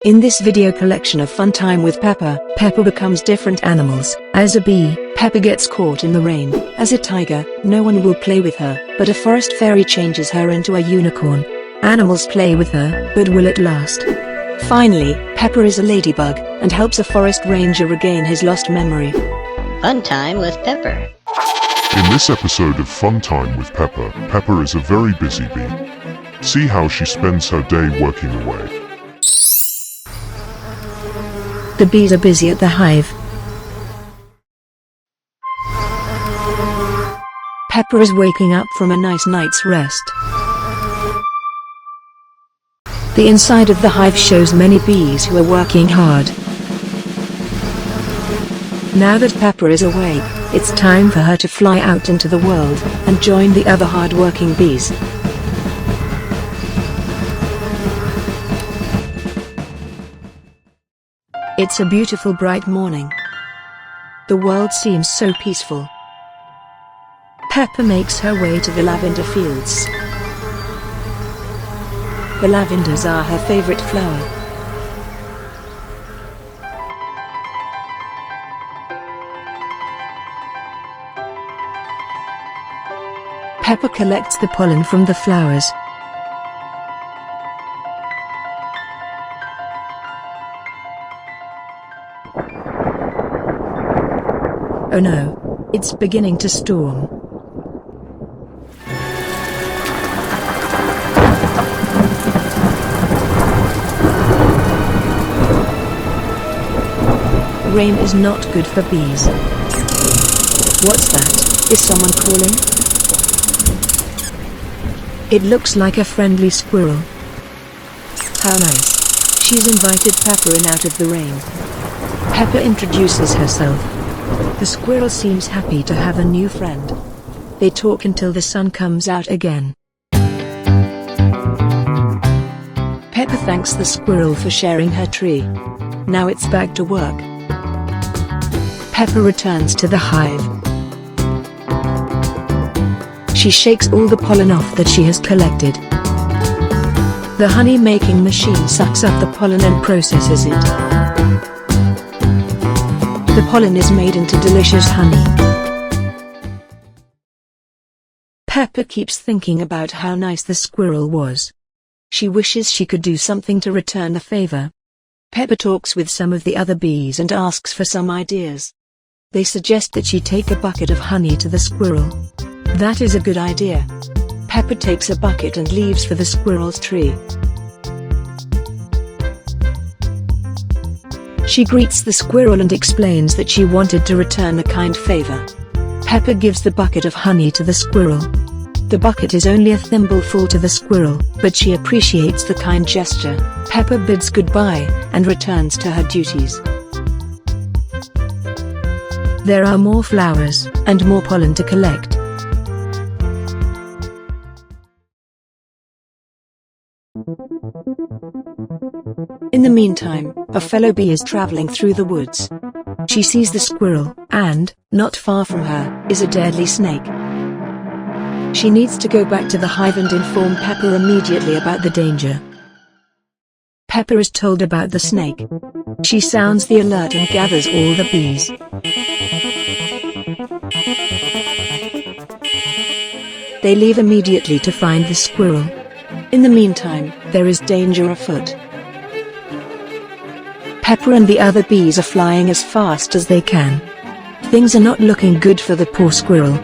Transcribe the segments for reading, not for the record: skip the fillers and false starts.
In this video collection of Fun Time with Pepper, Pepper becomes different animals. As a bee, Pepper gets caught in the rain. As a tiger, no one will play with her, but a forest fairy changes her into a unicorn. Animals play with her, but will it last? Finally, Pepper is a ladybug, and helps a forest ranger regain his lost memory. Fun Time with Pepper. In this episode of Fun Time with Pepper, Pepper is a very busy bee. See how she spends her day working away. The bees are busy at the hive. Pepper is waking up from a nice night's rest. The inside of the hive shows many bees who are working hard. Now that Pepper is awake, it's time for her to fly out into the world and join the other hard-working bees. It's a beautiful bright morning. The world seems so peaceful. Pepper makes her way to the lavender fields. The lavenders are her favorite flower. Pepper collects the pollen from the flowers. Oh no, it's beginning to storm. Rain is not good for bees. What's that? Is someone calling? It looks like a friendly squirrel. How nice. She's invited Pepper in out of the rain. Pepper introduces herself. The squirrel seems happy to have a new friend. They talk until the sun comes out again. Pepper thanks the squirrel for sharing her tree. Now it's back to work. Pepper returns to the hive. She shakes all the pollen off that she has collected. The honey-making machine sucks up the pollen and processes it. The pollen is made into delicious honey. Pepper keeps thinking about how nice the squirrel was. She wishes she could do something to return the favor. Pepper talks with some of the other bees and asks for some ideas. They suggest that she take a bucket of honey to the squirrel. That is a good idea. Pepper takes a bucket and leaves for the squirrel's tree. She greets the squirrel and explains that she wanted to return a kind favor. Pepper gives the bucket of honey to the squirrel. The bucket is only a thimbleful to the squirrel, but she appreciates the kind gesture. Pepper bids goodbye and returns to her duties. There are more flowers and more pollen to collect. In the meantime, a fellow bee is traveling through the woods. She sees the squirrel, and, not far from her, is a deadly snake. She needs to go back to the hive and inform Pepper immediately about the danger. Pepper is told about the snake. She sounds the alert and gathers all the bees. They leave immediately to find the squirrel. In the meantime, there is danger afoot. Pepper and the other bees are flying as fast as they can. Things are not looking good for the poor squirrel.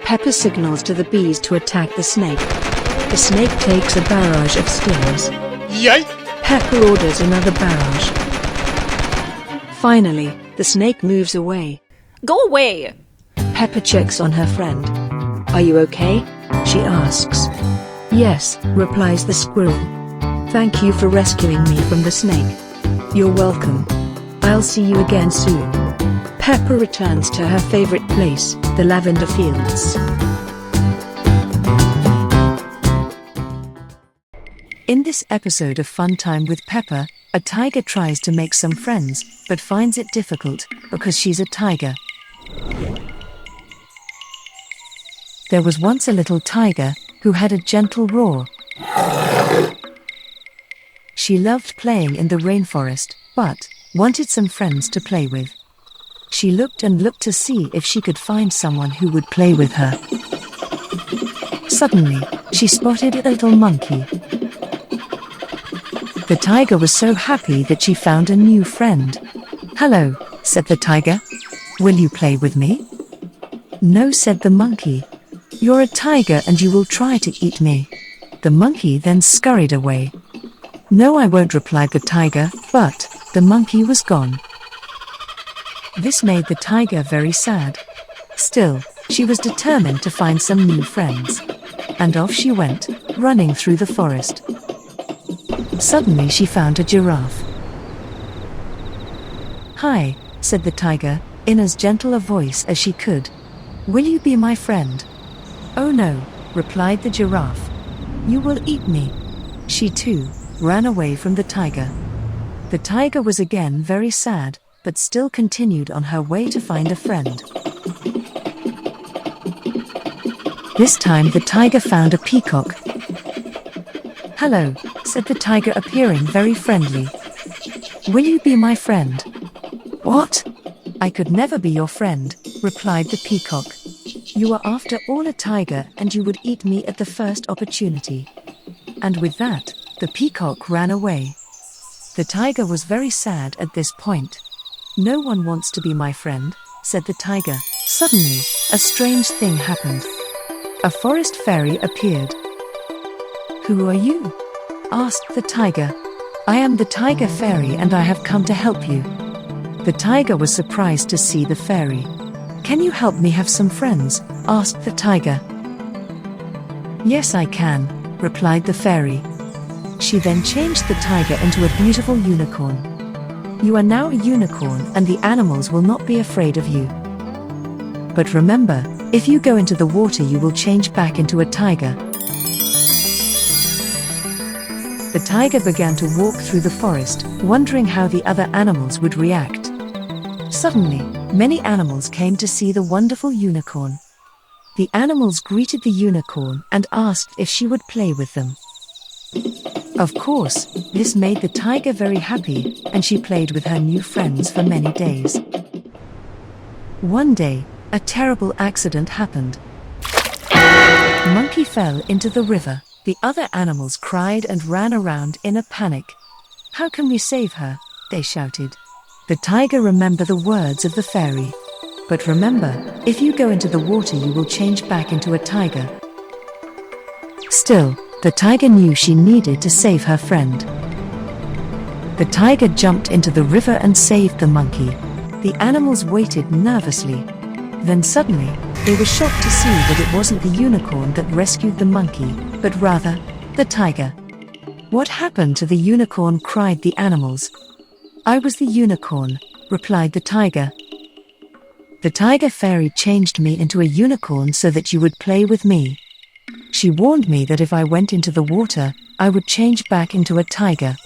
Pepper signals to the bees to attack the snake. The snake takes a barrage of stings. Yikes! Pepper orders another barrage. Finally, the snake moves away. Go away! Pepper checks on her friend. Are you okay? She asks. Yes, replies the squirrel. Thank you for rescuing me from the snake. You're welcome. I'll see you again soon. Pepper returns to her favorite place, the lavender fields. In this episode of Fun Time with Pepper, a tiger tries to make some friends, but finds it difficult, because she's a tiger. There was once a little tiger, who had a gentle roar. She loved playing in the rainforest, but wanted some friends to play with. She looked and looked to see if she could find someone who would play with her. Suddenly, she spotted a little monkey. The tiger was so happy that she found a new friend. "Hello," said the tiger. "Will you play with me?" "No," said the monkey. "You're a tiger and you will try to eat me." The monkey then scurried away. "No, I won't," replied the tiger, but the monkey was gone. This made the tiger very sad. Still, she was determined to find some new friends. And off she went, running through the forest. Suddenly she found a giraffe. "Hi," said the tiger, in as gentle a voice as she could. "Will you be my friend?" "Oh no," replied the giraffe. "You will eat me." She too ran away from the tiger. The tiger was again very sad, but still continued on her way to find a friend. This time the tiger found a peacock. "Hello," said the tiger, appearing very friendly. "Will you be my friend?" "What? I could never be your friend," replied the peacock. "You are after all a tiger and you would eat me at the first opportunity." And with that, the peacock ran away. The tiger was very sad at this point. "No one wants to be my friend," said the tiger. Suddenly, a strange thing happened. A forest fairy appeared. "Who are you?" asked the tiger. "I am the tiger fairy and I have come to help you." The tiger was surprised to see the fairy. "Can you help me have some friends?" asked the tiger. "Yes, I can," replied the fairy. She then changed the tiger into a beautiful unicorn. "You are now a unicorn and the animals will not be afraid of you. But remember, if you go into the water you will change back into a tiger." The tiger began to walk through the forest, wondering how the other animals would react. Suddenly, many animals came to see the wonderful unicorn. The animals greeted the unicorn and asked if she would play with them. Of course, this made the tiger very happy, and she played with her new friends for many days. One day, a terrible accident happened. The monkey fell into the river. The other animals cried and ran around in a panic. "How can we save her?" they shouted. The tiger remembered the words of the fairy. "But remember, if you go into the water you will change back into a tiger." Still, the tiger knew she needed to save her friend. The tiger jumped into the river and saved the monkey. The animals waited nervously. Then suddenly, they were shocked to see that it wasn't the unicorn that rescued the monkey, but rather, the tiger. "What happened to the unicorn?" cried the animals. "I was the unicorn," replied the tiger. "The tiger fairy changed me into a unicorn so that you would play with me. She warned me that if I went into the water, I would change back into a tiger.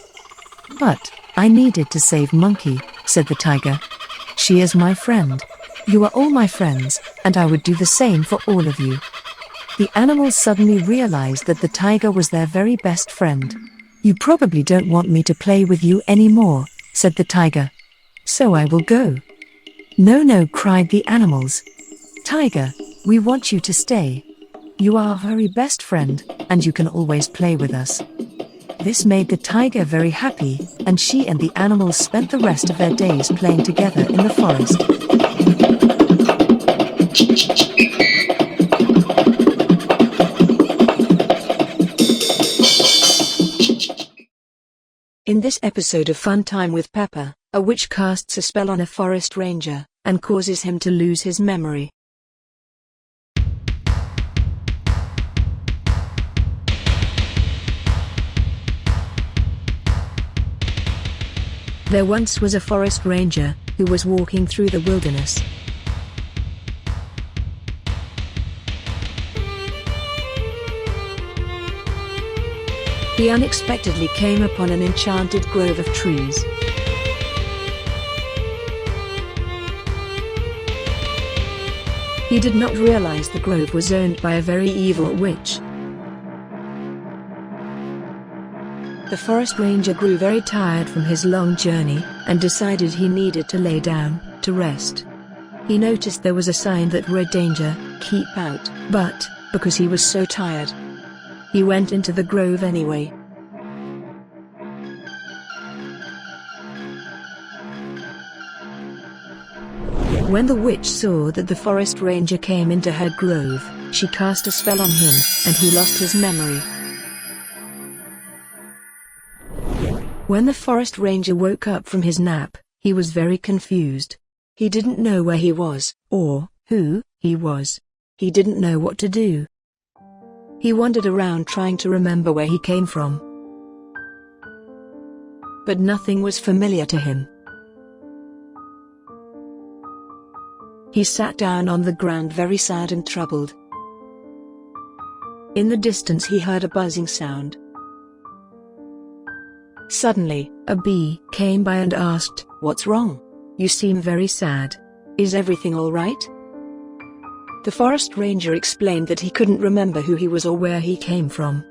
But I needed to save Monkey," said the tiger. "She is my friend. You are all my friends, and I would do the same for all of you." The animals suddenly realized that the tiger was their very best friend. "You probably don't want me to play with you anymore," said the tiger. "So I will go." "No, no," cried the animals. "Tiger, we want you to stay. You are our very best friend, and you can always play with us." This made the tiger very happy, and she and the animals spent the rest of their days playing together in the forest. In this episode of Fun Time with Pepper, a witch casts a spell on a forest ranger and causes him to lose his memory. There once was a forest ranger who was walking through the wilderness. He unexpectedly came upon an enchanted grove of trees. He did not realize the grove was owned by a very evil witch. The forest ranger grew very tired from his long journey, and decided he needed to lay down, to rest. He noticed there was a sign that read "Danger, keep out," but, because he was so tired, he went into the grove anyway. When the witch saw that the forest ranger came into her grove, she cast a spell on him, and he lost his memory. When the forest ranger woke up from his nap, he was very confused. He didn't know where he was, or who he was. He didn't know what to do. He wandered around trying to remember where he came from, but nothing was familiar to him. He sat down on the ground very sad and troubled. In the distance he heard a buzzing sound. Suddenly, a bee came by and asked, "What's wrong? You seem very sad. Is everything all right?" The forest ranger explained that he couldn't remember who he was or where he came from.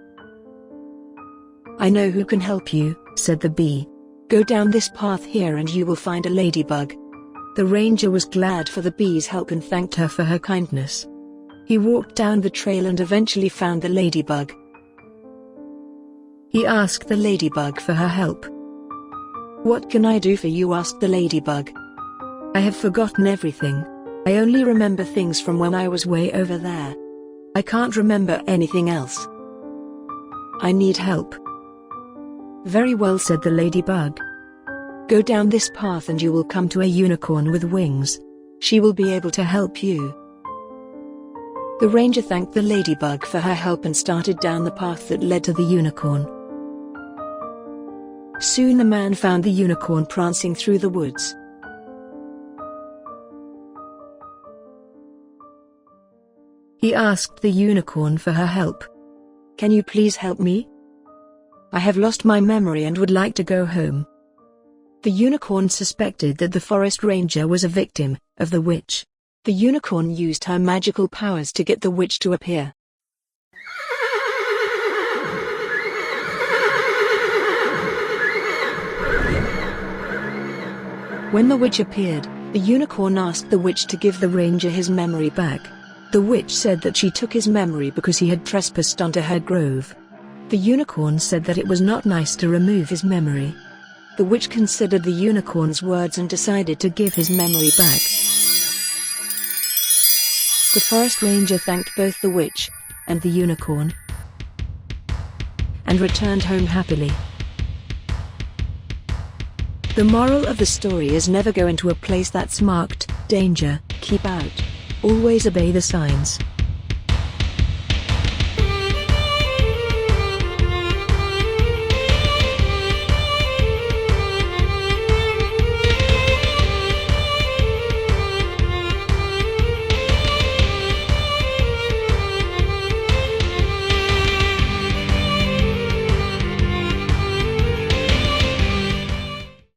"I know who can help you," said the bee. "Go down this path here and you will find a ladybug." The ranger was glad for the bee's help and thanked her for her kindness. He walked down the trail and eventually found the ladybug. He asked the ladybug for her help. "What can I do for you?" asked the ladybug. "I have forgotten everything. I only remember things from when I was way over there. I can't remember anything else. I need help." "Very well," said the ladybug. "Go down this path and you will come to a unicorn with wings. She will be able to help you." The ranger thanked the ladybug for her help and started down the path that led to the unicorn. Soon the man found the unicorn prancing through the woods. He asked the unicorn for her help. "Can you please help me? I have lost my memory and would like to go home." The unicorn suspected that the forest ranger was a victim of the witch. The unicorn used her magical powers to get the witch to appear. When the witch appeared, the unicorn asked the witch to give the ranger his memory back. The witch said that she took his memory because he had trespassed onto her grove. The unicorn said that it was not nice to remove his memory. The witch considered the unicorn's words and decided to give his memory back. The forest ranger thanked both the witch and the unicorn and returned home happily. The moral of the story is never go into a place that's marked "Danger, keep out." Always obey the signs.